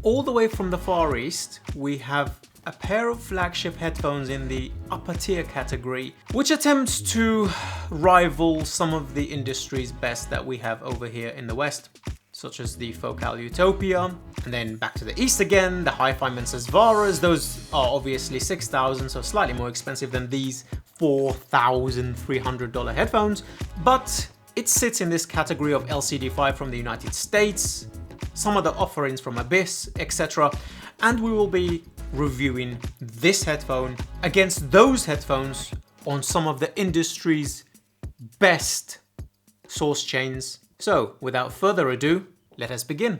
All the way from the Far East, we have a pair of flagship headphones in the upper tier category, which attempts to rival some of the industry's best that we have over here in the West, such as the Focal Utopia. And then back to the East again, the Hi-Fi and Susvaras. Those are obviously $6,000, so slightly more expensive than these $4,300 headphones. But it sits in this category of LCD5 from the United States, some of the offerings from Abyss, etc. And we will be reviewing this headphone against those headphones on some of the industry's best source chains. So, without further ado, let us begin.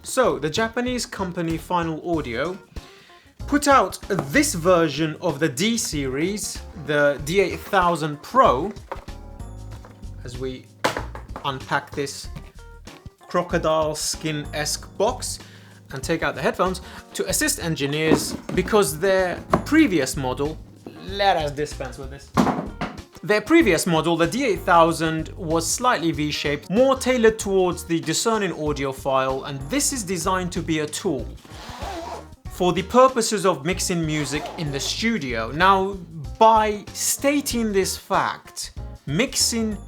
So, the Japanese company Final Audio put out this version of the D series, the D8000 PRO, as we unpack this crocodile skin-esque box and take out the headphones, to assist engineers because their previous model, let us dispense with this. Their previous model, the D8000, was slightly V-shaped, more tailored towards the discerning audiophile, and this is designed to be a tool for the purposes of mixing music in the studio. Now, by stating this fact, mixing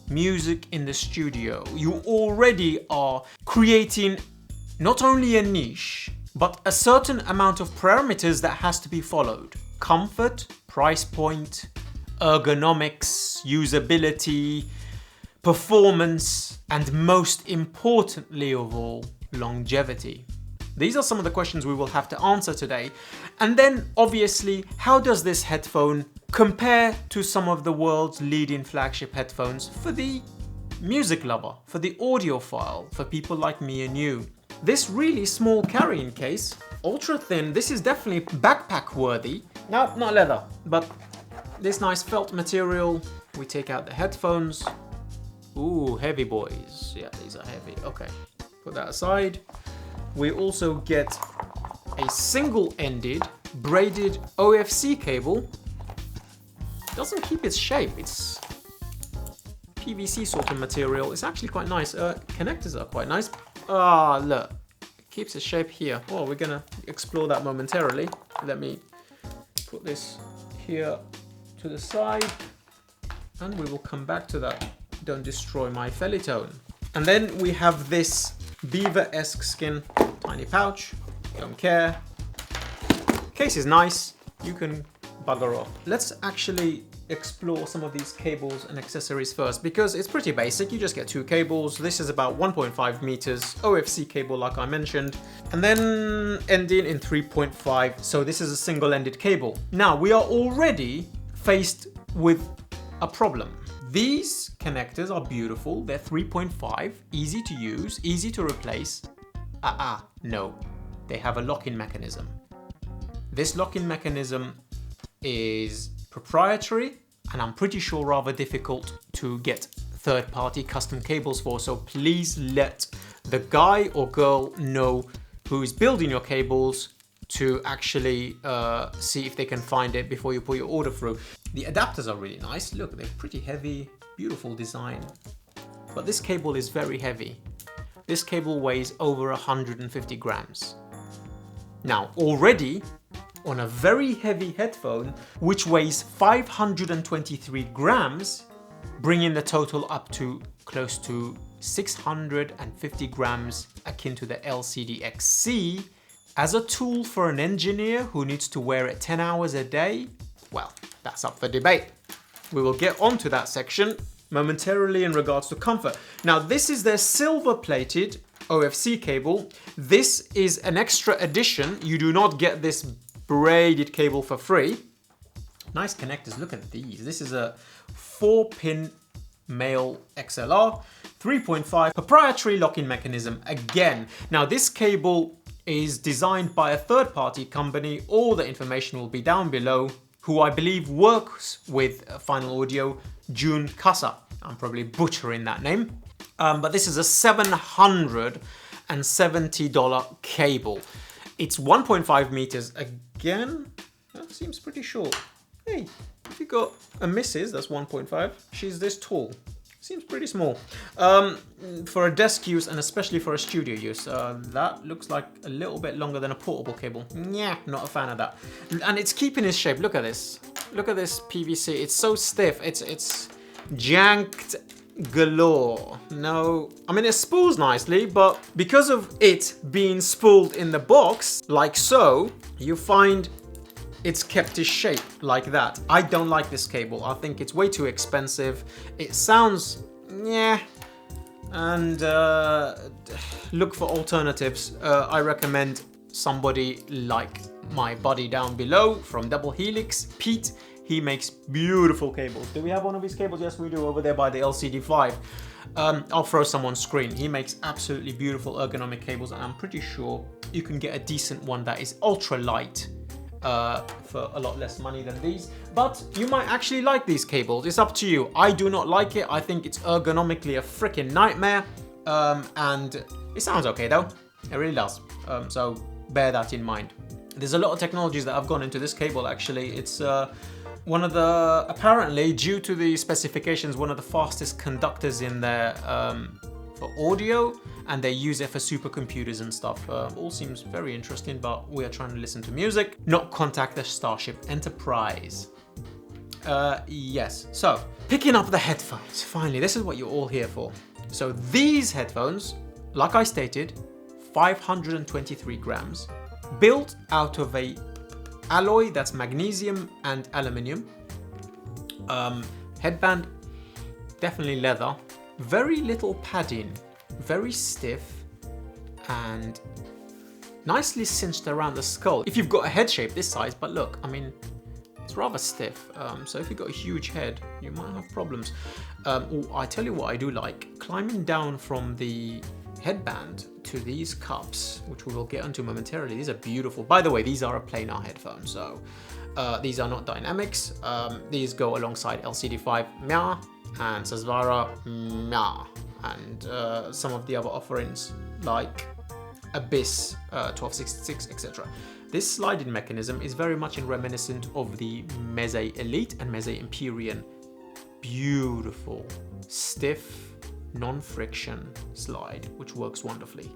music in the studio, you already are creating not only a niche, but a certain amount of parameters that has to be followed. Comfort, price point, ergonomics, usability, performance, and most importantly of all, longevity. These are some of the questions we will have to answer today. And then, obviously, how does this headphone compare to some of the world's leading flagship headphones for the music lover, for the audiophile, for people like me and you? This really small carrying case, ultra thin, this is definitely backpack worthy. No, not leather, but this nice felt material. We take out the headphones. Ooh, heavy boys. Yeah, these are heavy. Okay, put that aside. We also get a single-ended braided OFC cable. Doesn't keep its shape. It's PVC sort of material. It's actually quite nice. Connectors are quite nice. Ah, look. It keeps its shape here. Oh, we're gonna explore that momentarily. Let me put this here to the side, and we will come back to that. Don't destroy my Fellitone. And then we have this beaver-esque skin, tiny pouch, don't care. Case is nice, you can bugger off. Let's actually explore some of these cables and accessories first, because it's pretty basic. You just get two cables. This is about 1.5 meters OFC cable, like I mentioned, and then ending in 3.5. So this is a single-ended cable. Now we are already faced with a problem. These connectors are beautiful. They're 3.5, easy to use, easy to replace. No, they have a lock-in mechanism. This lock-in mechanism is proprietary, and I'm pretty sure rather difficult to get third-party custom cables for, so please let the guy or girl know who is building your cables to actually see if they can find it before you put your order through. The adapters are really nice. Look, they're pretty heavy, beautiful design. But this cable is very heavy. This cable weighs over 150 grams. Now, already on a very heavy headphone, which weighs 523 grams, bringing the total up to close to 650 grams, akin to the LCD XC, as a tool for an engineer who needs to wear it 10 hours a day, well, that's up for debate. We will get onto that section momentarily in regards to comfort. Now, this is their silver-plated OFC cable. This is an extra addition. You do not get this braided cable for free. Nice connectors, look at these. This is a 4-pin male XLR, 3.5 proprietary lock-in mechanism again. Now, this cable is designed by a third-party company. All the information will be down below, who I believe works with Final Audio, Jun Kasa. I'm probably butchering that name. But this is a $770 cable. It's 1.5 meters again. That seems pretty short. Hey, if you got a missus, that's 1.5, she's this tall. Seems pretty small. For a desk use and especially for a studio use, that looks like a little bit longer than a portable cable. Yeah, not a fan of that. And it's keeping its shape. Look at this. Look at this PVC. It's so stiff. It's janked galore. No, I mean, it spools nicely, but because of it being spooled in the box, like so, you find it's kept its shape like that. I don't like this cable. I think it's way too expensive. It sounds, yeah, and look for alternatives. I recommend somebody like my buddy down below from Double Helix, Pete. He makes beautiful cables. Do we have one of his cables? Yes, we do, over there by the LCD5. I'll throw some on screen. He makes absolutely beautiful ergonomic cables, and I'm pretty sure you can get a decent one that is ultra light for a lot less money than these. But you might actually like these cables. It's up to you. I do not like it. I think it's ergonomically a freaking nightmare. And it sounds okay though. It really does. So bear that in mind. There's a lot of technologies that have gone into this cable actually. It's one of the, apparently due to the specifications, one of the fastest conductors in there for audio, and they use it for supercomputers and stuff. All seems very interesting, but we are trying to listen to music, not contact the Starship Enterprise. Yes, so picking up the headphones. Finally, this is what you're all here for. So these headphones, like I stated, 523 grams, built out of a alloy that's magnesium and aluminium. Headband, definitely leather. Very little padding, very stiff, and nicely cinched around the skull. If you've got a head shape this size, but look, I mean, it's rather stiff. So if you've got a huge head, you might have problems. I tell you what I do like, climbing down from the headband to these cups, which we will get onto momentarily. These are beautiful. By the way, these are a planar headphone, so these are not dynamics. These go alongside LCD5 Mia and Susvara Mia, and some of the other offerings like Abyss 1266, etc. This sliding mechanism is very much reminiscent of the Meze Elite and Meze Empyrean. Beautiful, stiff, non-friction slide, which works wonderfully.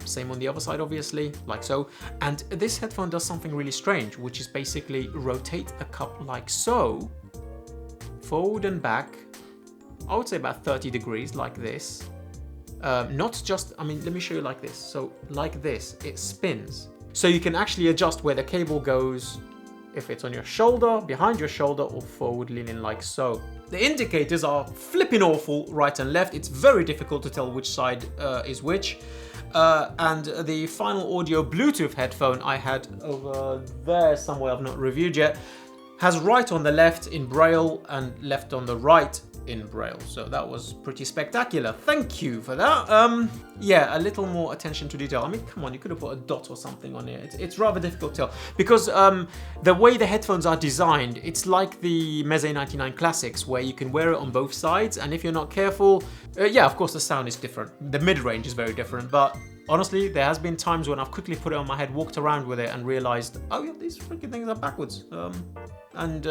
Same on the other side, obviously, like so. And this headphone does something really strange, which is basically rotate a cup like so, forward and back, I would say about 30 degrees, like this. Not just, I mean, let me show you like this. So like this, it spins. So you can actually adjust where the cable goes, if it's on your shoulder, behind your shoulder, or forward leaning like so. The indicators are flipping awful right and left. It's very difficult to tell which side is which. And the final audio Bluetooth headphone I had over there somewhere, I've not reviewed yet, has right on the left in Braille and left on the right in Braille. So that was pretty spectacular. Thank you for that. Yeah, a little more attention to detail. I mean, come on, you could have put a dot or something on it. It's rather difficult to tell because the way the headphones are designed, it's like the Meze 99 Classics where you can wear it on both sides, and if you're not careful, yeah, of course the sound is different. The mid-range is very different, but honestly, there has been times when I've quickly put it on my head, walked around with it, and realized, oh yeah, these freaking things are backwards. And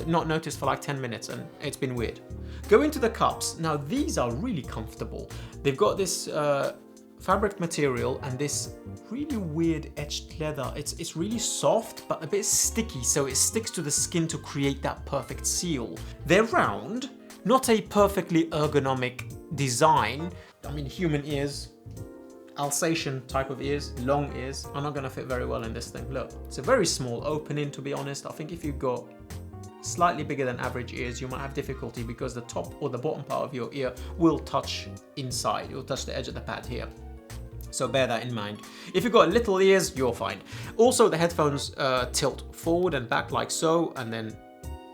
not noticed for like 10 minutes, and it's been weird. Go into the cups. Now these are really comfortable. They've got this fabric material and this really weird etched leather. It's really soft, but a bit sticky, so it sticks to the skin to create that perfect seal. They're round, not a perfectly ergonomic design. I mean, human ears, Alsatian type of ears, long ears, are not gonna fit very well in this thing. Look, it's a very small opening, to be honest. I think if you've got slightly bigger than average ears, you might have difficulty because the top or the bottom part of your ear will touch inside. You'll touch the edge of the pad here. So bear that in mind. If you've got little ears, you're fine. Also, the headphones tilt forward and back like so, and then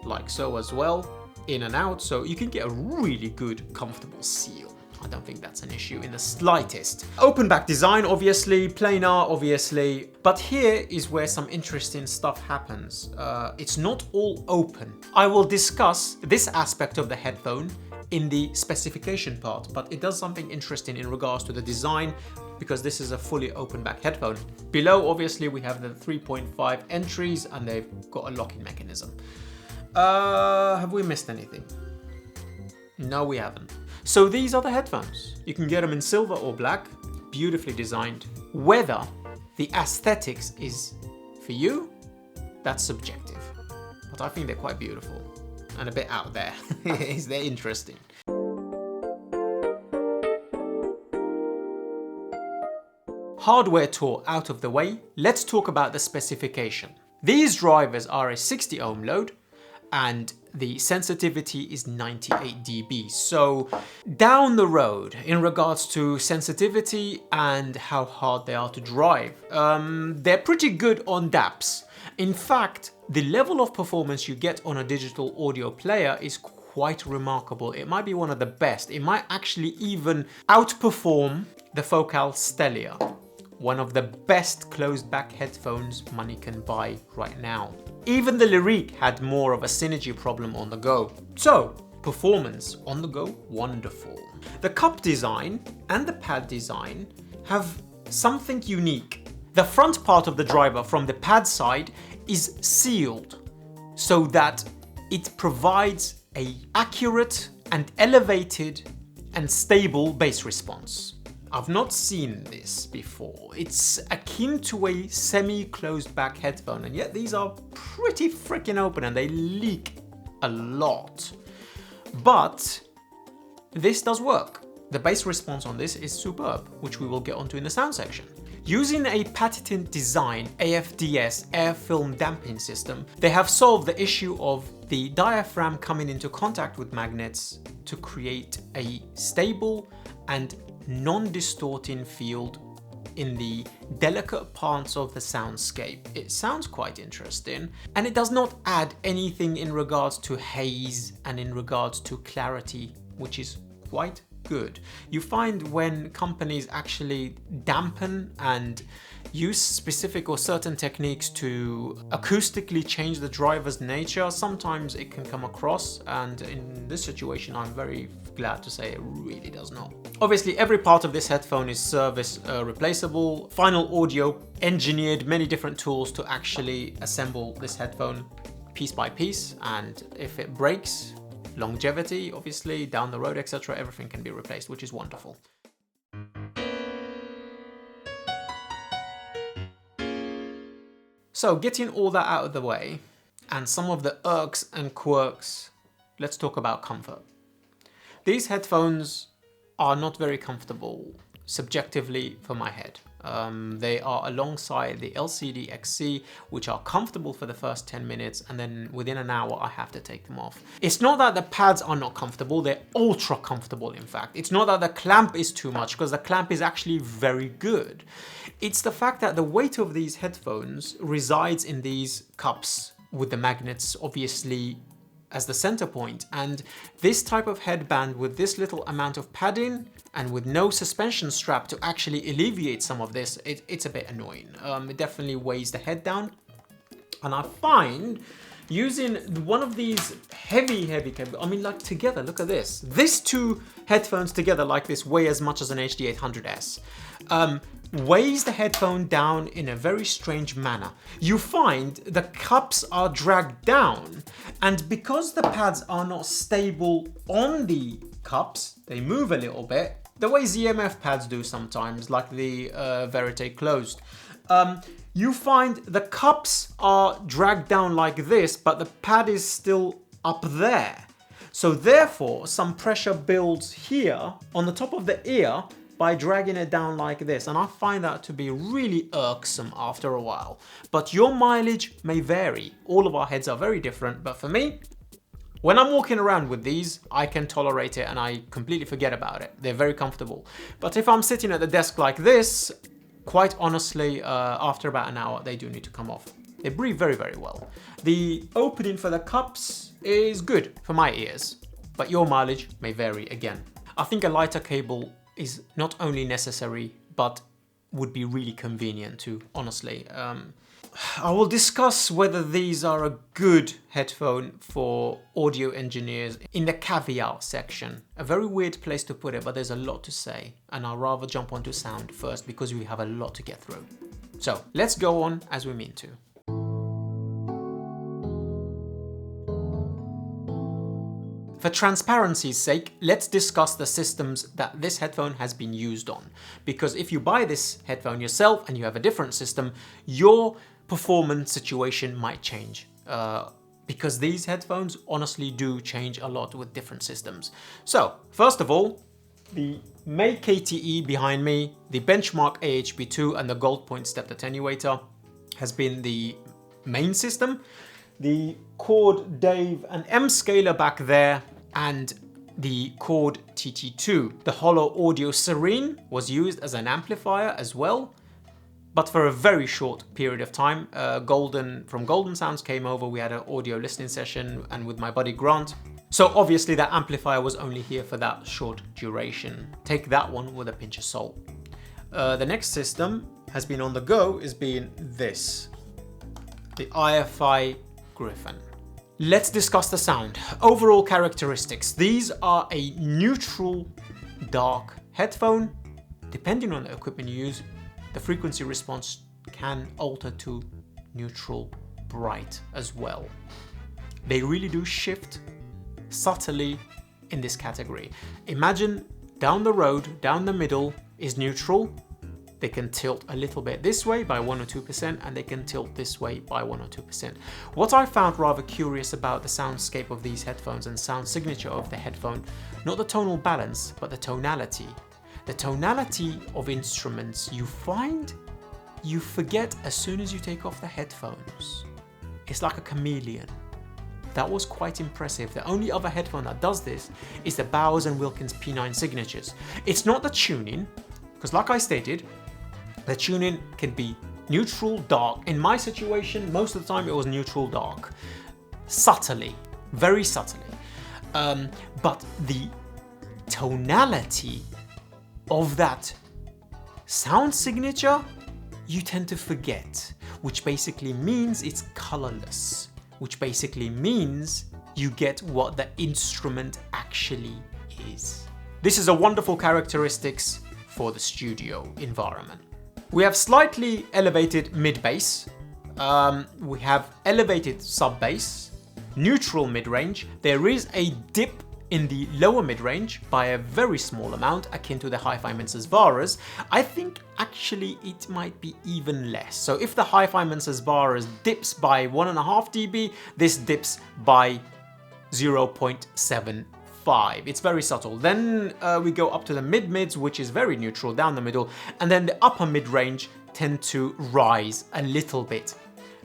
like so as well, in and out. So you can get a really good, comfortable seal. I don't think that's an issue in the slightest. Open back design, obviously, planar, obviously, but here is where some interesting stuff happens. It's not all open. I will discuss this aspect of the headphone in the specification part, but it does something interesting in regards to the design because this is a fully open back headphone. Below, obviously, we have the 3.5 entries and they've got a locking mechanism. Have we missed anything? No, we haven't. So these are the headphones. You can get them in silver or black, beautifully designed. Whether the aesthetics is for you, that's subjective. But I think they're quite beautiful and a bit out there. They're interesting. Hardware tour out of the way, let's talk about the specification. These drivers are a 60 ohm load and the sensitivity is 98 dB. So down the road in regards to sensitivity and how hard they are to drive, they're pretty good on DAPs. In fact, the level of performance you get on a digital audio player is quite remarkable. It might be one of the best. It might actually even outperform the Focal Stellia, one of the best closed back headphones money can buy right now. Even the Lyrique had more of a synergy problem on the go. So, performance on the go, wonderful. The cup design and the pad design have something unique. The front part of the driver from the pad side is sealed so that it provides an accurate and elevated and stable bass response. I've not seen this before. It's akin to a semi-closed back headphone, and yet these are pretty freaking open and they leak a lot. But this does work. The bass response on this is superb, which we will get onto in the sound section. Using a patented design AFDS air film damping system, they have solved the issue of the diaphragm coming into contact with magnets to create a stable and non-distorting field in the delicate parts of the soundscape. It sounds quite interesting, and it does not add anything in regards to haze and in regards to clarity, which is quite good. You find when companies actually dampen and use specific or certain techniques to acoustically change the driver's nature, sometimes it can come across, and in this situation I'm very glad to say it really does not. Obviously every part of this headphone is service replaceable. Final Audio engineered many different tools to actually assemble this headphone piece by piece, and if it breaks, longevity, obviously, down the road, etc., everything can be replaced, which is wonderful. So, getting all that out of the way, and some of the irks and quirks, let's talk about comfort. These headphones are not very comfortable, subjectively, for my head. They are alongside the LCD XC, which are comfortable for the first 10 minutes, and then within an hour I have to take them off. It's not that the pads are not comfortable, they're ultra comfortable in fact. It's not that the clamp is too much, because the clamp is actually very good. It's the fact that the weight of these headphones resides in these cups with the magnets obviously as the center point, and this type of headband with this little amount of padding and with no suspension strap to actually alleviate some of this, it's a bit annoying. It definitely weighs the head down, and I find using one of these heavy cables, I mean, like together, look at this. These two headphones together like this weigh as much as an HD800S. Weighs the headphone down in a very strange manner. You find the cups are dragged down, and because the pads are not stable on the cups, they move a little bit, the way ZMF pads do sometimes, like the Verite Closed. You find the cups are dragged down like this, but the pad is still up there. So therefore, some pressure builds here on the top of the ear by dragging it down like this, and I find that to be really irksome after a while. But your mileage may vary. All of our heads are very different, but for me, when I'm walking around with these, I can tolerate it and I completely forget about it. They're very comfortable. But if I'm sitting at the desk like this, quite honestly, after about an hour, they do need to come off. They breathe very, very well. The opening for the cups is good for my ears, but your mileage may vary again. I think a lighter cable is not only necessary, but would be really convenient too, honestly. I will discuss whether these are a good headphone for audio engineers in the caveat section. A very weird place to put it, but there's a lot to say, and I'll rather jump onto sound first because we have a lot to get through. So let's go on as we mean to. For transparency's sake, let's discuss the systems that this headphone has been used on. Because if you buy this headphone yourself and you have a different system, your performance situation might change. Because these headphones honestly do change a lot with different systems. So, first of all, the May KTE behind me, the Benchmark AHB2 and the Gold Point Stepped Attenuator has been the main system. The Chord Dave and M Scaler back there, and the Chord TT2. The Hollow Audio Siren was used as an amplifier as well, but for a very short period of time. From Golden Sounds came over, we had an audio listening session, and with my buddy Grant. So obviously that amplifier was only here for that short duration. Take that one with a pinch of salt. The next system has been on the go, is being this, the IFI Griffin. Let's discuss the sound. Overall characteristics. These are a neutral dark headphone. Depending on the equipment you use, the frequency response can alter to neutral bright as well. They really do shift subtly in this category. Imagine down the road, down the middle is neutral. They can tilt a little bit this way by 1 or 2%, and they can tilt this way by 1 or 2%. What I found rather curious about the soundscape of these headphones and sound signature of the headphone, not the tonal balance, but the tonality. The tonality of instruments you find you forget as soon as you take off the headphones. It's like a chameleon. That was quite impressive. The only other headphone that does this is the Bowers & Wilkins P9 signatures. It's not the tuning, because like I stated, the tuning can be neutral, dark. In my situation, most of the time it was neutral, dark. Subtly, very subtly. But the tonality of that sound signature, you tend to forget, which basically means it's colorless, which basically means you get what the instrument actually is. This is a wonderful characteristics for the studio environment. We have slightly elevated mid-bass, we have elevated sub-bass, neutral mid-range. There is a dip in the lower mid-range by a very small amount, akin to the Hi-Fi Susvaras. I think actually it might be even less. So if the Hi-Fi Susvaras dips by 1.5 dB, this dips by 0.75. It's very subtle. Then we go up to the mid-mids, which is very neutral down the middle, and then the upper mid-range tend to rise a little bit.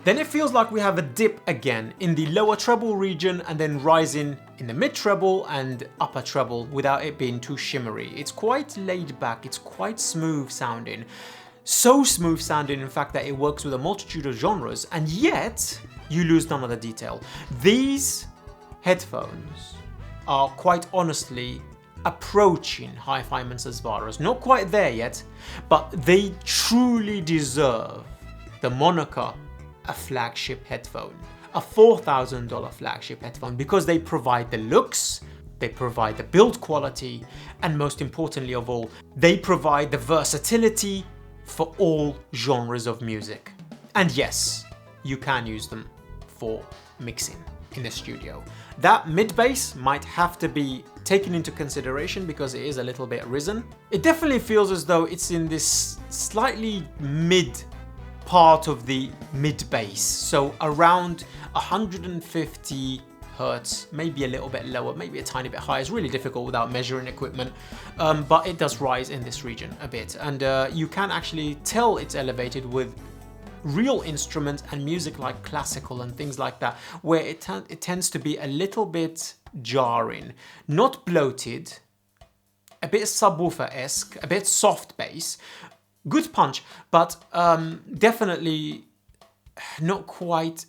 Then it feels like we have a dip again in the lower treble region, and then rising in the mid treble and upper treble without it being too shimmery. It's quite laid back, it's quite smooth sounding. So smooth sounding in fact that it works with a multitude of genres, and yet you lose none of the detail. These headphones are quite honestly approaching Hi-Fi Susvaras. Not quite there yet, but they truly deserve the moniker a flagship headphone, a $4,000 flagship headphone, because they provide the looks, they provide the build quality, and most importantly of all, they provide the versatility for all genres of music. And yes, you can use them for mixing in the studio. That mid-bass might have to be taken into consideration because it is a little bit risen. It definitely feels as though it's in this slightly mid part of the mid-bass, so around 150 hertz, maybe a little bit lower, maybe a tiny bit higher. It's really difficult without measuring equipment, but it does rise in this region a bit, and you can actually tell it's elevated with real instruments and music like classical and things like that, where it tends to be a little bit jarring, not bloated, a bit subwoofer-esque, a bit soft bass. Good punch, but definitely not quite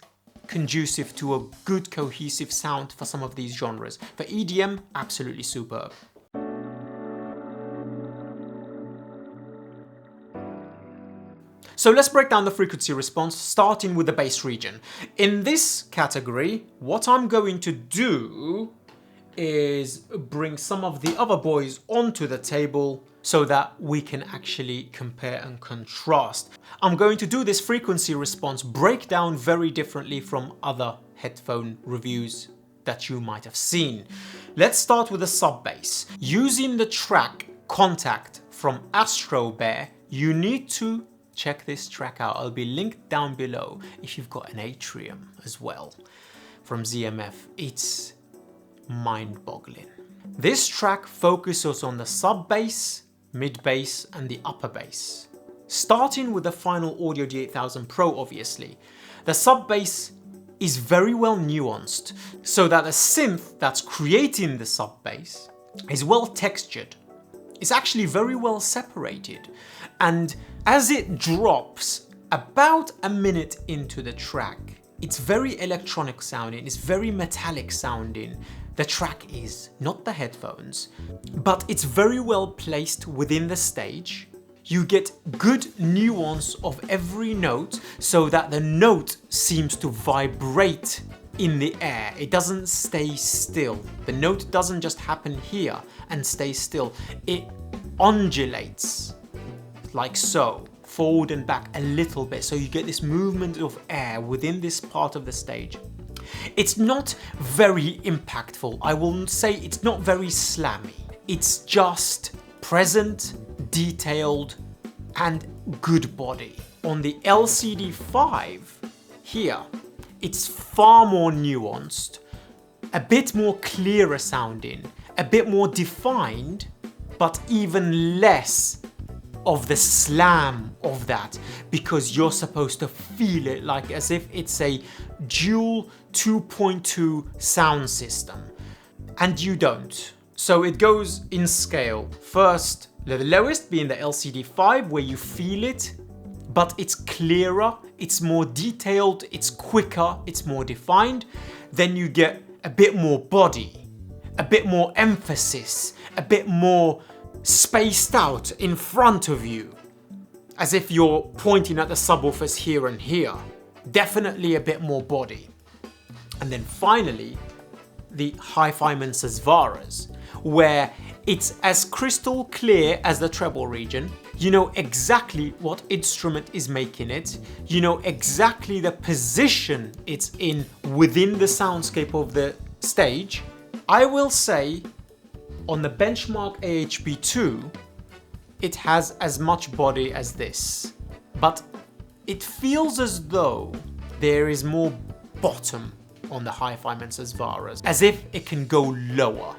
conducive to a good cohesive sound for some of these genres. For EDM, absolutely superb. So let's break down the frequency response, starting with the bass region. In this category, what I'm going to do is bring some of the other boys onto the table so that we can actually compare and contrast. I'm going to do this frequency response breakdown very differently from other headphone reviews that you might have seen. Let's start with the sub bass. Using the track Contact from Astro Bear, you need to check this track out. I'll be linked down below if you've got an Atrium as well from ZMF. It's mind-boggling. This track focuses on the sub bass, mid bass and the upper bass. Starting with the Final Audio D8000 Pro, obviously, the sub bass is very well nuanced so that the synth that's creating the sub bass is well textured. It's actually very well separated, and as it drops about a minute into the track, it's very electronic sounding, it's very metallic sounding. The track is, not the headphones, but it's very well placed within the stage. You get good nuance of every note so that the note seems to vibrate in the air. It doesn't stay still. The note doesn't just happen here and stay still. It undulates like so, forward and back a little bit. So you get this movement of air within this part of the stage. It's not very impactful. I will say it's not very slammy. It's just present, detailed, and good body. On the LCD5 here, it's far more nuanced, a bit more clearer sounding, a bit more defined, but even less of the slam of that, because you're supposed to feel it like as if it's a dual 2.2 sound system, and you don't. So it goes in scale. First, the lowest being the LCD5, where you feel it, but it's clearer, it's more detailed, it's quicker, it's more defined. Then you get a bit more body, a bit more emphasis, a bit more spaced out in front of you, as if you're pointing at the subwoofers here and here. Definitely a bit more body. And then finally, the Hi-Fiman Susvaras, where it's as crystal clear as the treble region. You know exactly what instrument is making it. You know exactly the position it's in within the soundscape of the stage. I will say on the benchmark AHB2, it has as much body as this, but it feels as though there is more bottom on the Hi-Fiman Susvaras, as if it can go lower.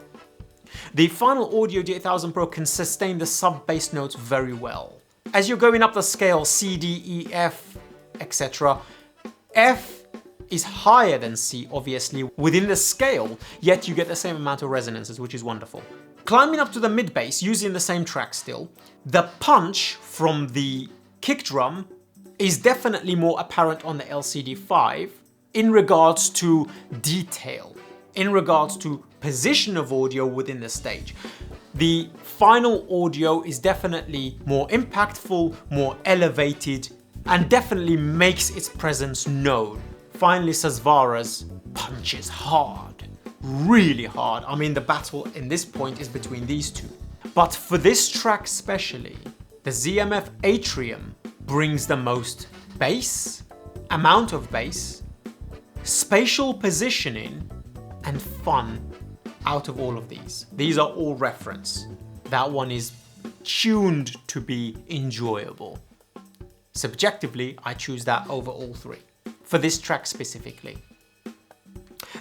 The Final Audio D8000 Pro can sustain the sub-bass notes very well. As you're going up the scale, C, D, E, F, etc., F is higher than C, obviously, within the scale, yet you get the same amount of resonances, which is wonderful. Climbing up to the mid-bass, using the same track still, the punch from the kick drum is definitely more apparent on the LCD5 in regards to detail, in regards to position of audio within the stage. The Final Audio is definitely more impactful, more elevated, and definitely makes its presence known. Finally, Susvara's punches hard, really hard. I mean, the battle in this point is between these two. But for this track especially, the ZMF Atrium brings the most bass, amount of bass, spatial positioning, and fun out of all of these. These are all reference. That one is tuned to be enjoyable. Subjectively, I choose that over all three, for this track specifically.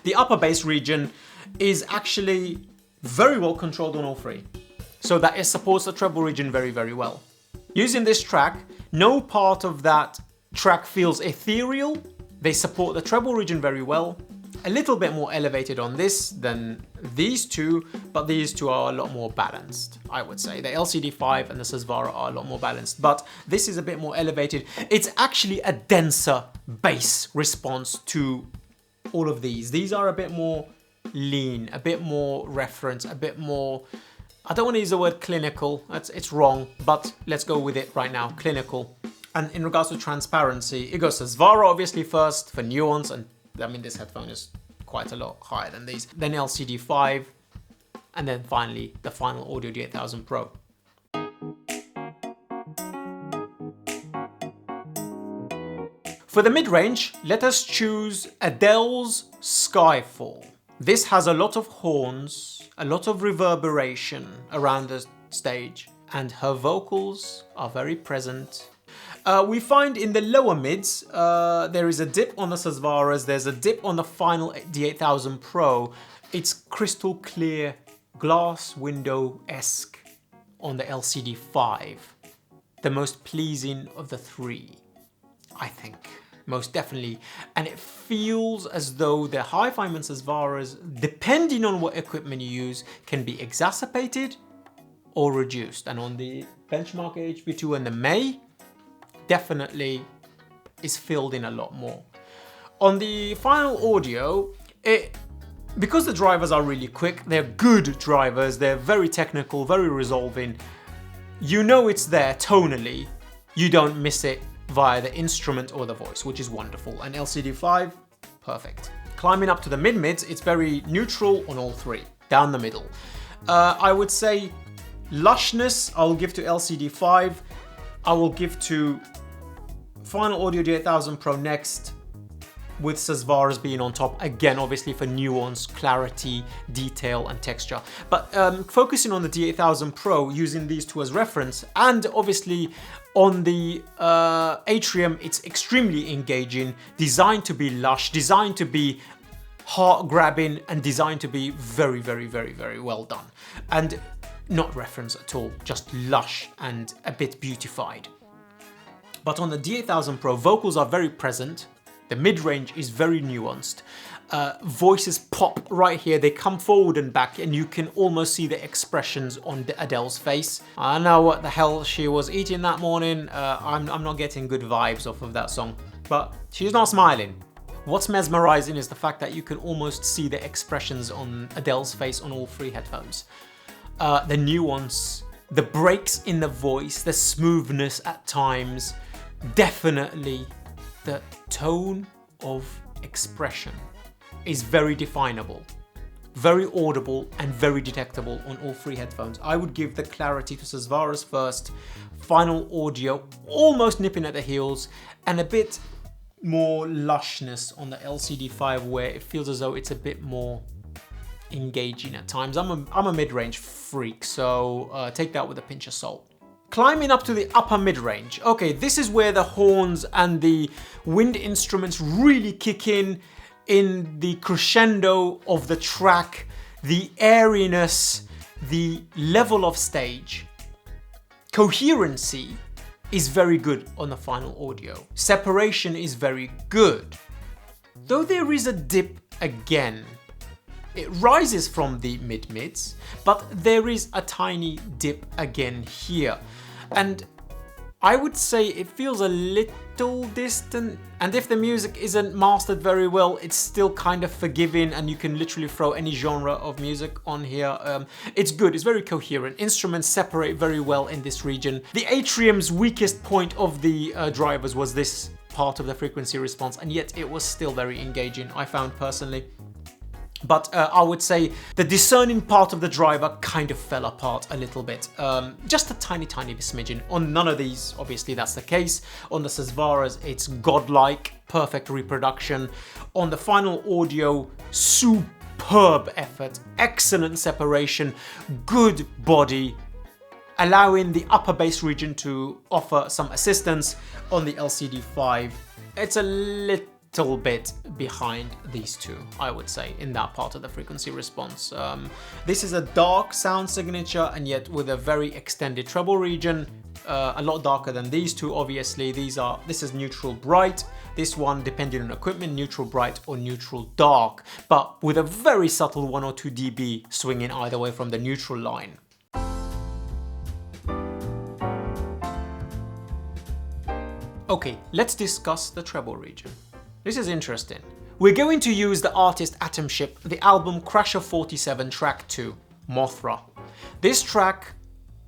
The upper bass region is actually very well controlled on all three, so that it supports the treble region very, very well. Using this track, no part of that track feels ethereal. They support the treble region very well. A little bit more elevated on this than these two, but these two are a lot more balanced, I would say. The LCD5 and the Susvara are a lot more balanced, but this is a bit more elevated. It's actually a denser bass response to all of these. These are a bit more lean, a bit more reference, a bit more, I don't want to use the word clinical, it's wrong, but let's go with it right now, clinical. And in regards to transparency, it goes Susvara obviously first for nuance, and I mean this headphone is quite a lot higher than these. Then LCD5, and then finally the Final Audio D8000 Pro. For the mid-range, let us choose Adele's Skyfall. This has a lot of horns, a lot of reverberation around the stage, and her vocals are very present. We find in the lower mids, there is a dip on the Susvaras, there's a dip on the final D8000 Pro. It's crystal clear, glass window-esque on the LCD5. The most pleasing of the three, I think. Most definitely. And it feels as though the hi-fi and Susvaras, depending on what equipment you use, can be exacerbated or reduced. And on the benchmark HV2 and the May, definitely is filled in a lot more. On the final audio, because the drivers are really quick, they're good drivers, they're very technical, very resolving. You know it's there tonally, you don't miss it via the instrument or the voice, which is wonderful. And LCD5, perfect. Climbing up to the mid-mids, it's very neutral on all three, down the middle. I would say lushness, I'll give to LCD5. I will give to final audio D8000 Pro next, with Susvaras being on top, again obviously for nuance, clarity, detail and texture. But focusing on the D8000 Pro, using these two as reference, and obviously on the Atrium, it's extremely engaging, designed to be lush, designed to be heart-grabbing, and designed to be very, very, very, very well done. And not reference at all, just lush and a bit beautified. But on the D8000 Pro, vocals are very present. The mid-range is very nuanced. Voices pop right here, they come forward and back, and you can almost see the expressions on Adele's face. I don't know what the hell she was eating that morning. I'm not getting good vibes off of that song, but she's not smiling. What's mesmerizing is the fact that you can almost see the expressions on Adele's face on all three headphones. The nuance, the breaks in the voice, the smoothness at times, definitely the tone of expression is very definable, very audible and very detectable on all three headphones. I would give the clarity to Susvara's first, final audio almost nipping at the heels, and a bit more lushness on the LCD5 where it feels as though it's a bit more engaging at times. I'm a mid-range freak, so take that with a pinch of salt. Climbing up to the upper mid-range. Okay, this is where the horns and the wind instruments really kick in the crescendo of the track, the airiness, the level of stage. Coherency is very good on the final audio. Separation is very good. Though there is a dip again. It rises from the mid-mids, but there is a tiny dip again here. And I would say it feels a little distant, and if the music isn't mastered very well, it's still kind of forgiving, and you can literally throw any genre of music on here. It's good, it's very coherent. Instruments separate very well in this region. The Atrium's weakest point of the drivers was this part of the frequency response, and yet it was still very engaging, I found personally. But I would say the discerning part of the driver kind of fell apart a little bit. Just a tiny smidgen. On none of these, obviously that's the case. On the Susvaras, it's godlike, perfect reproduction. On the final audio, superb effort, excellent separation, good body, allowing the upper bass region to offer some assistance. On the LCD5, it's a little bit behind these two, I would say, in that part of the frequency response. This is a dark sound signature, and yet with a very extended treble region, a lot darker than these two. Obviously, this is neutral bright. This one, depending on equipment, neutral bright or neutral dark, but with a very subtle 1 or 2 dB swinging either way from the neutral line. Okay, let's discuss the treble region. This is interesting. We're going to use the artist Atomship, the album Crasher 47 track 2, Mothra. This track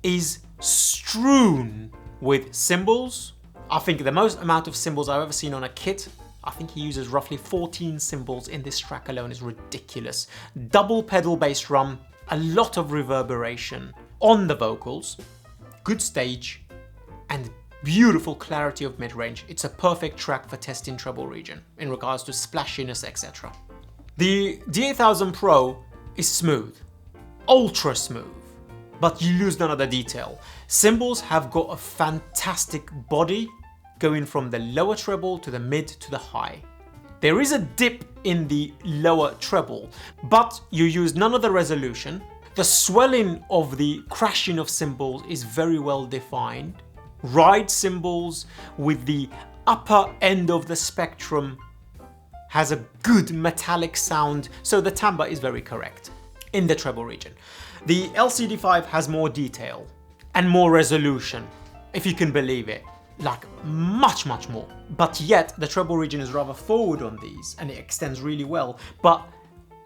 is strewn with cymbals. I think the most amount of cymbals I've ever seen on a kit. I think he uses roughly 14 cymbals in this track alone, is ridiculous. Double pedal bass drum, a lot of reverberation on the vocals, good stage, and beautiful clarity of mid-range. It's a perfect track for testing treble region in regards to splashiness, etc. The D8000 Pro is smooth. ultra smooth, but you lose none of the detail. Cymbals have got a fantastic body going from the lower treble to the mid to the high. There is a dip in the lower treble, but you use none of the resolution. The swelling of the crashing of cymbals is very well defined. Ride cymbals with the upper end of the spectrum has a good metallic sound, so the timbre is very correct in the treble region. The LCD5 has more detail and more resolution, if you can believe it, like much more. But yet the treble region is rather forward on these and it extends really well. But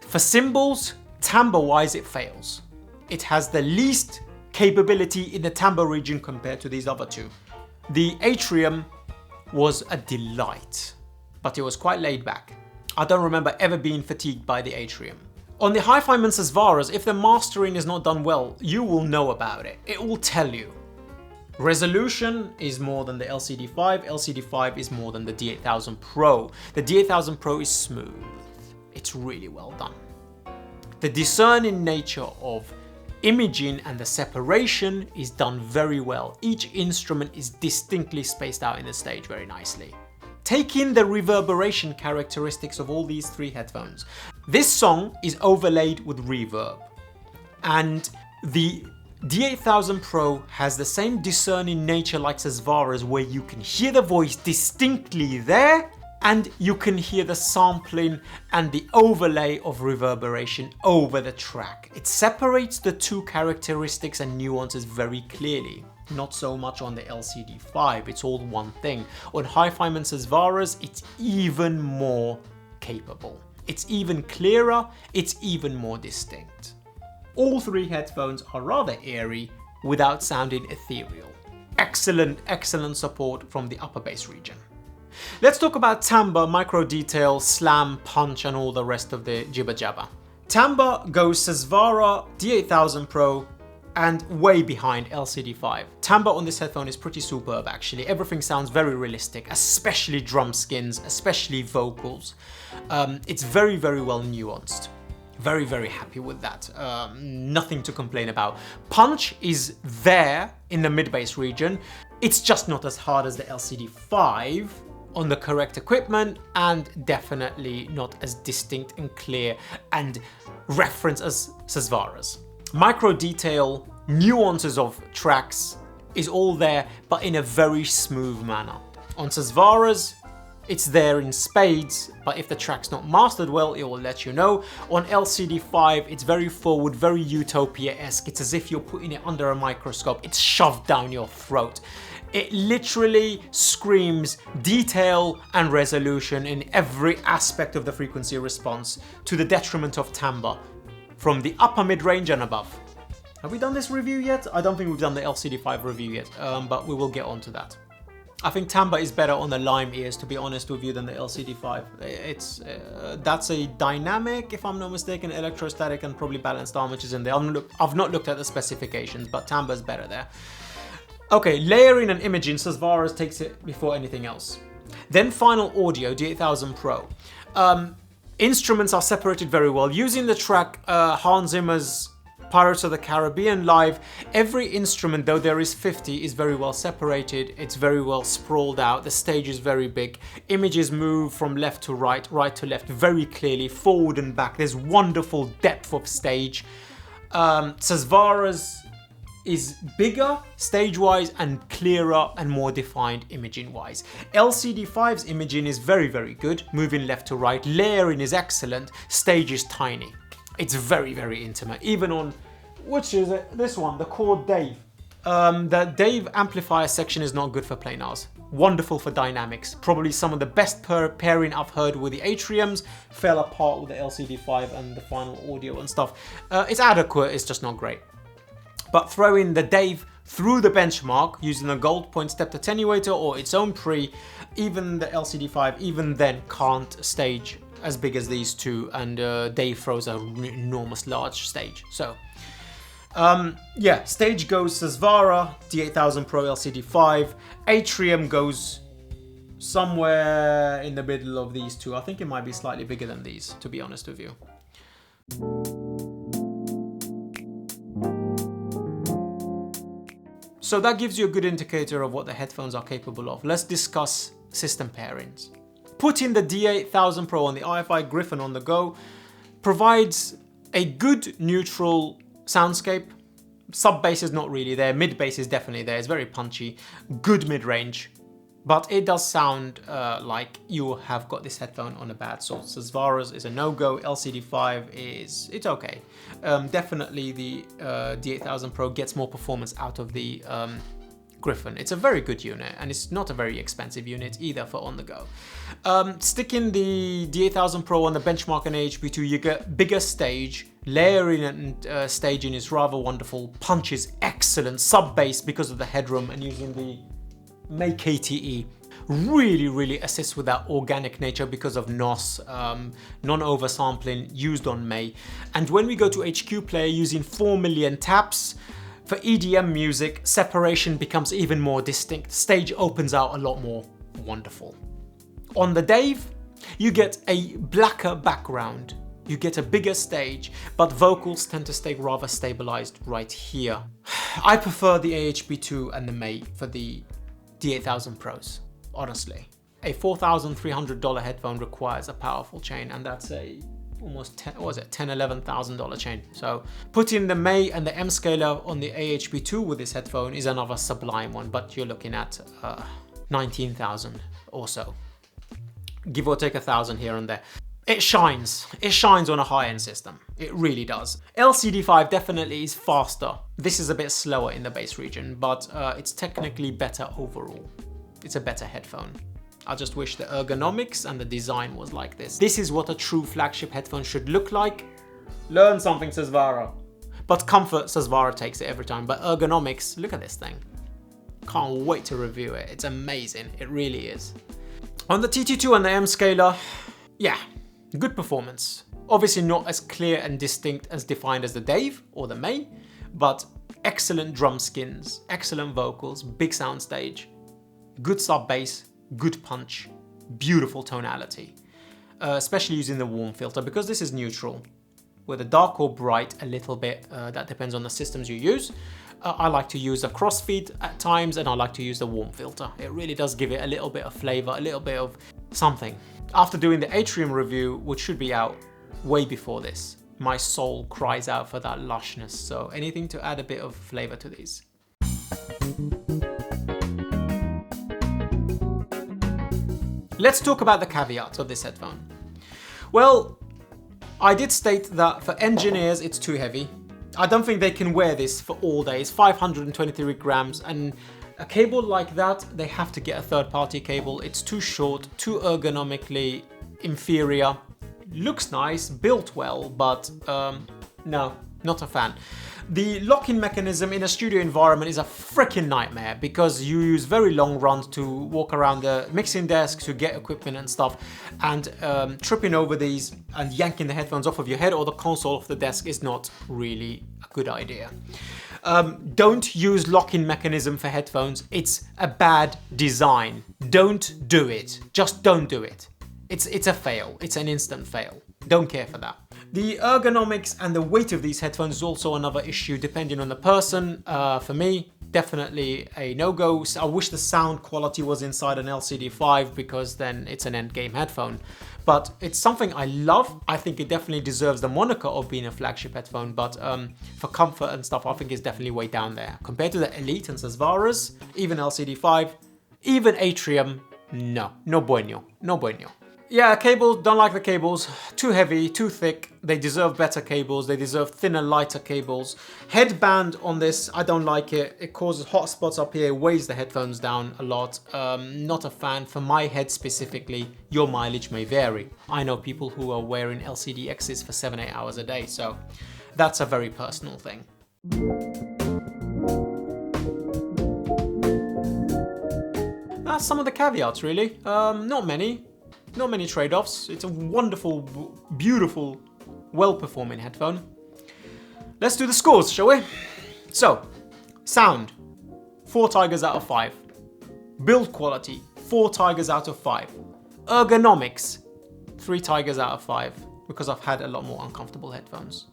for cymbals, timbre wise, it fails. It has the least capability in the timbre region compared to these other two. The Atrium was a delight, but it was quite laid back. I don't remember ever being fatigued by the Atrium. On the Hi-Fiman Susvaras, if the mastering is not done well, you will know about it. It will tell you. Resolution is more than the LCD5. LCD5 is more than the D8000 Pro. The D8000 Pro is smooth. It's really well done. The discerning nature of imaging and the separation is done very well. Each instrument is distinctly spaced out in the stage very nicely. Take in the reverberation characteristics of all these three headphones. This song is overlaid with reverb, and the D8000 Pro has the same discerning nature like Susvara's, where you can hear the voice distinctly there and you can hear the sampling and the overlay of reverberation over the track. It separates the two characteristics and nuances very clearly. Not so much on the LCD5, it's all one thing. On Hi-Fiman Susvara's, it's even more capable. It's even clearer, it's even more distinct. All three headphones are rather airy without sounding ethereal. Excellent support from the upper bass region. Let's talk about timbre, micro detail, slam, punch, and all the rest of the jibber jabber. Timbre goes Susvara, D8000 Pro, and way behind LCD5. Timbre on this headphone is pretty superb actually. Everything sounds very realistic, especially drum skins, especially vocals. It's very well nuanced. Very happy with that. Nothing to complain about. Punch is there in the mid-bass region. It's just not as hard as the LCD5 on the correct equipment, and definitely not as distinct and clear and reference as Susvara's. Micro detail, nuances of tracks is all there, but in a very smooth manner. On Susvara's, it's there in spades, but if the track's not mastered well, it will let you know. On LCD5, it's very forward, very Utopia-esque. It's as if you're putting it under a microscope. It's shoved down your throat. It literally screams detail and resolution in every aspect of the frequency response, to the detriment of timbre, from the upper mid-range and above. Have we done this review yet? I don't think we've done the LCD5 review yet, but we will get on to that. I think timbre is better on the Lime ears, to be honest with you, than the LCD5. It's that's a dynamic, if I'm not mistaken, electrostatic and probably balanced armatures in there. I've not looked at the specifications, but timbre is better there. Okay, layering and imaging, Susvara takes it before anything else. Then final audio, D8000 Pro. Instruments are separated very well. Using the track Hans Zimmer's Pirates of the Caribbean live, every instrument, though there is 50, is very well separated. It's very well sprawled out. The stage is very big. Images move from left to right, right to left very clearly, forward and back. There's wonderful depth of stage. Susvara's is bigger stage-wise and clearer and more defined imaging-wise. LCD5's imaging is very good, moving left to right. Layering is excellent. Stage is tiny. It's very intimate. Even on, which is it? This one, the Chord Dave. The Dave amplifier section is not good for planars. Wonderful for dynamics. Probably some of the best pairing I've heard with the Atriums. Fell apart with the LCD5 and the final audio and stuff. It's adequate, it's just not great. But throwing the Dave through the benchmark using a gold point stepped attenuator or its own pre, even the LCD5, even then can't stage as big as these two, and Dave throws an enormous large stage. So yeah, stage goes Susvara, D8000 Pro LCD5, Atrium goes somewhere in the middle of these two. I think it might be slightly bigger than these, to be honest with you. So that gives you a good indicator of what the headphones are capable of. Let's discuss system pairings. Putting the D8000 Pro on the iFi Griffin on the go provides a good neutral soundscape. Sub bass is not really there, mid bass is definitely there, it's very punchy, good mid-range, but it does sound like you have got this headphone on a bad source. Susvara's is a no-go, LCD5 it's okay. Definitely the D8000 Pro gets more performance out of the Griffin. It's a very good unit and it's not a very expensive unit either for on the go. Sticking the D8000 Pro on the benchmark and AHB2, you get bigger stage, layering and staging is rather wonderful, punch is excellent, sub bass because of the headroom, and using the May KTE really assists with that organic nature because of NOS, non-oversampling used on May. And when we go to HQ Player using 4 million taps, for EDM music, separation becomes even more distinct. Stage opens out a lot more wonderful. On the Dave, you get a blacker background. You get a bigger stage, but vocals tend to stay rather stabilized right here. I prefer the AHB2 and the May for the D8000 Pros, honestly. A $4,300 headphone requires a powerful chain, and that's a almost $11,000 chain. So putting the May and the M scaler on the AHB2 with this headphone is another sublime one, but you're looking at 19,000 or so. Give or take 1,000 here and there. It shines on a high-end system. It really does. LCD5 definitely is faster. This is a bit slower in the bass region, but it's technically better overall. It's a better headphone. I just wish the ergonomics and the design was like this. This is what a true flagship headphone should look like. Learn something, Susvara. But comfort, Susvara takes it every time. But ergonomics, look at this thing. Can't wait to review it. It's amazing, it really is. On the TT2 and the M scaler, yeah, good performance. Obviously not as clear and distinct as defined as the Dave or the May, but excellent drum skins, excellent vocals, big sound stage, good sub bass, good punch, beautiful tonality, especially using the warm filter because this is neutral. Whether dark or bright a little bit, that depends on the systems you use. I like to use a crossfeed at times, and I like to use the warm filter. It really does give it a little bit of flavor, a little bit of something. After doing the Atrium review, which should be out way before this, my soul cries out for that lushness. So anything to add a bit of flavor to these. Let's talk about the caveats of this headphone. Well, I did state that for engineers it's too heavy. I don't think they can wear this for all day. It's 523 grams, and a cable like that, they have to get a third-party cable. It's too short, too ergonomically inferior. Looks nice, built well, but no, not a fan. The lock-in mechanism in a studio environment is a freaking nightmare because you use very long runs to walk around the mixing desk to get equipment and stuff, and tripping over these and yanking the headphones off of your head or the console off the desk is not really a good idea. Don't use lock-in mechanism for headphones. It's a bad design. Don't do it. Just don't do it. It's a fail. It's an instant fail. Don't care for that. The ergonomics and the weight of these headphones is also another issue depending on the person. For me, definitely a no-go. I wish the sound quality was inside an LCD5 because then it's an endgame headphone. But it's something I love. I think it definitely deserves the moniker of being a flagship headphone, but for comfort and stuff, I think it's definitely way down there. Compared to the Elite and Susvara's, even LCD5, even Atrium, no bueno, no bueno. Yeah, cables, don't like the cables. Too heavy, too thick. They deserve better cables. They deserve thinner, lighter cables. Headband on this, I don't like it. It causes hot spots up here, weighs the headphones down a lot. Not a fan. For my head specifically, your mileage may vary. I know people who are wearing LCD-Xs for 7-8 hours a day, so that's a very personal thing. That's some of the caveats, really. Not many. Not many trade-offs. It's a wonderful, beautiful, well-performing headphone. Let's do the scores, shall we? So, sound, 4 tigers out of 5. Build quality, 4 tigers out of 5. Ergonomics, 3 tigers out of 5, because I've had a lot more uncomfortable headphones.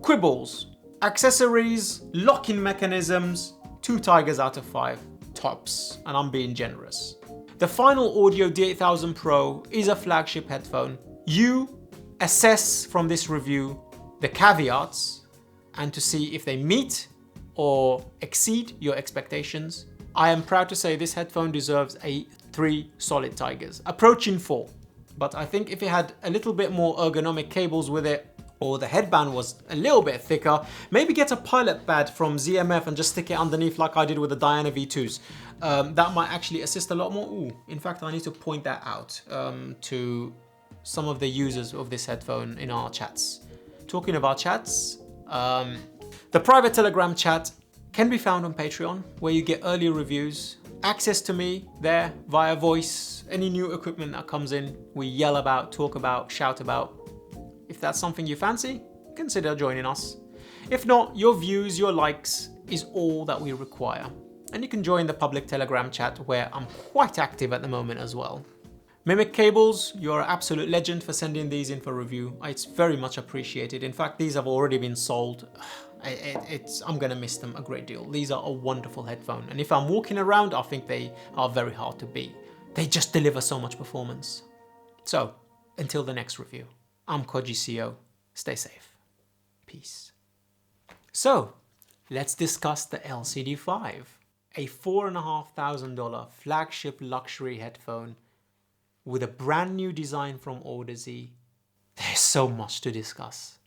Quibbles, accessories, lock-in mechanisms, 2 tigers out of 5 tops, and I'm being generous. The Final Audio D8000 Pro is a flagship headphone. You assess from this review the caveats and to see if they meet or exceed your expectations. I am proud to say this headphone deserves a 3 solid tigers, approaching 4. But I think if it had a little bit more ergonomic cables with it, or the headband was a little bit thicker, maybe get a pilot pad from ZMF and just stick it underneath like I did with the Diana V2s. That might actually assist a lot more. Ooh, in fact, I need to point that out to some of the users of this headphone in our chats. Talking about chats, the private Telegram chat can be found on Patreon, where you get early reviews, access to me there via voice, any new equipment that comes in, we yell about, talk about, shout about. If that's something you fancy, consider joining us. If not, your views, your likes is all that we require. And you can join the public Telegram chat where I'm quite active at the moment as well. Mimic Cables, you're an absolute legend for sending these in for review. It's very much appreciated. In fact, these have already been sold. I'm gonna miss them a great deal. These are a wonderful headphone. And if I'm walking around, I think they are very hard to beat. They just deliver so much performance. So, until the next review. I'm Koji CEO. Stay safe. Peace. So, let's discuss the LCD5, a $4,500 flagship luxury headphone with a brand new design from Audacy. There's so much to discuss.